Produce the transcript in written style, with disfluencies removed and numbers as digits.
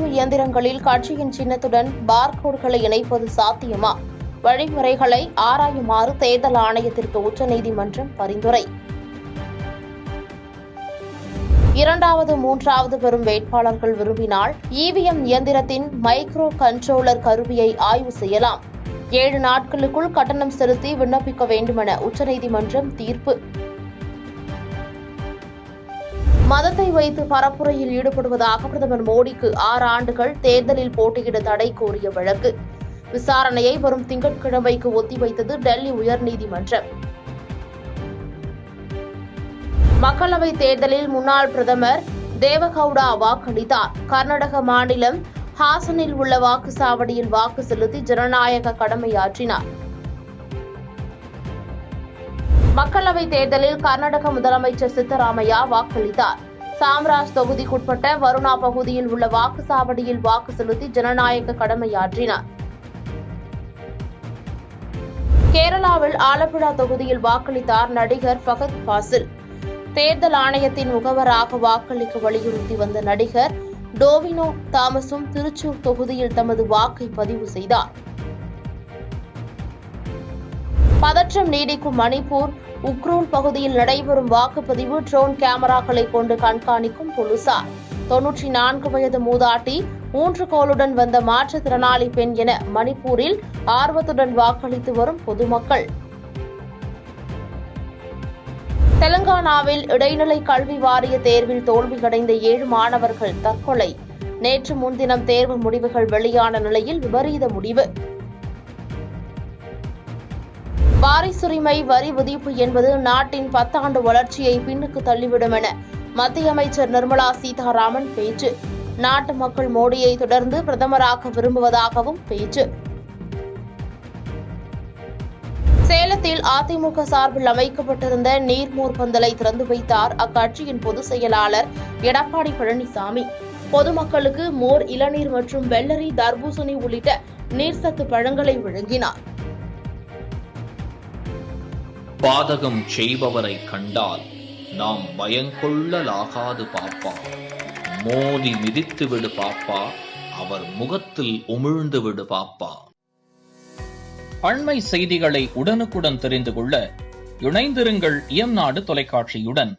வாக்குப்பதிவு இயந்திரங்களில் கட்சியின் சின்னத்துடன் பார்கோடுகளை இணைப்பது சாத்தியமா? வழிமுறைகளை ஆராயுமாறு தேர்தல் ஆணையத்திற்கு உச்சநீதிமன்றம் பரிந்துரை. இரண்டாவது, மூன்றாவது பெறும் வேட்பாளர்கள் விரும்பினால் இவிஎம் இயந்திரத்தின் மைக்ரோ கண்ட்ரோலர் கருவியை ஆய்வு செய்யலாம். 7 நாட்களுக்குள் கட்டணம் செலுத்தி விண்ணப்பிக்க வேண்டுமென உச்சநீதிமன்றம் தீர்ப்பு. மதத்தை வைத்து பரப்புரையில் ஈடுபடுவதாக பிரதமர் மோடிக்கு 6 ஆண்டுகள் தேர்தலில் போட்டியிட தடை கோரிய வழக்கு விசாரணையை வரும் திங்கட்கிழமைக்கு ஒத்திவைத்தது டெல்லி உயர்நீதிமன்றம். மக்களவைத் தேர்தலில் முன்னாள் பிரதமர் தேவகவுடா வாக்களித்தார். கர்நாடக மாநிலம் ஹாசனில் உள்ள வாக்குச்சாவடியில் வாக்கு செலுத்தி ஜனநாயக கடமையாற்றினார். மக்களவைத் தேர்தலில் கர்நாடக முதலமைச்சர் சித்தராமையா வாக்களித்தார். சாம்ராஜ் தொகுதிக்குட்பட்ட வருணா பகுதியில் உள்ள வாக்குச்சாவடியில் வாக்கு செலுத்தி ஜனநாயக கடமையாற்றினார். கேரளாவில் ஆலப்புழா தொகுதியில் வாக்களித்தார் நடிகர் ஃபகத் ஃபாசில். தேர்தல் ஆணையத்தின் முகவராக வாக்களிக்க வலியுறுத்தி வந்த நடிகர் டோவினோ தாமஸும் திருச்சூர் தொகுதியில் தமது வாக்கை பதிவு செய்தார். பதற்றம் நீடிக்கும் மணிப்பூர் உக்ரூல் பகுதியில் நடைபெறும் வாக்குப்பதிவு ட்ரோன் கேமராக்களை கொண்டு கண்காணிக்கும் போலீசார். 94 வயது மூதாட்டி ஊன்றுகோலுடன் வந்த மாற்றுத்திறனாளி பெண் என மணிப்பூரில் ஆர்வத்துடன் வாக்களித்து வரும் பொதுமக்கள். தெலங்கானாவில் இடைநிலை கல்வி வாரிய தேர்வில் தோல்வியடைந்த 7 மாணவர்கள் தற்கொலை. நேற்று முன்தினம் தேர்வு முடிவுகள் வெளியான நிலையில் விபரீத முடிவு. வாரிசுரிமை வரி விதிப்பு என்பது நாட்டின் 10 ஆண்டு வளர்ச்சியை பின்னுக்கு தள்ளிவிடும் என மத்திய அமைச்சர் நிர்மலா சீதாராமன் பேச்சு. நாட்டு மக்கள் மோடியை தொடர்ந்து பிரதமராக்க விரும்புவதாகவும் பேச்சு. சேலத்தில் அதிமுக சார்பில் அமைக்கப்பட்டிருந்த நீர்மோர் பந்தலை திறந்து வைத்தார் அக்கட்சியின் பொதுச் செயலாளர் எடப்பாடி பழனிசாமி. பொதுமக்களுக்கு மோர், இளநீர் மற்றும் வெள்ளரி, தர்பூசணி உள்ளிட்ட நீர்சத்து பழங்களை வழங்கினார். பாதகம் செய்பவரை கண்டால் நாம் பயங்கொள்ளலாகாது பாப்பா. மோதி மிதித்து விடு பாப்பா, அவர் முகத்தில் உமிழ்ந்து விடு பாப்பா. அண்மை செய்திகளை உடனுக்குடன் தெரிந்து கொள்ள இணைந்திருங்கள் இயம்நாடு தொலைக்காட்சியுடன்.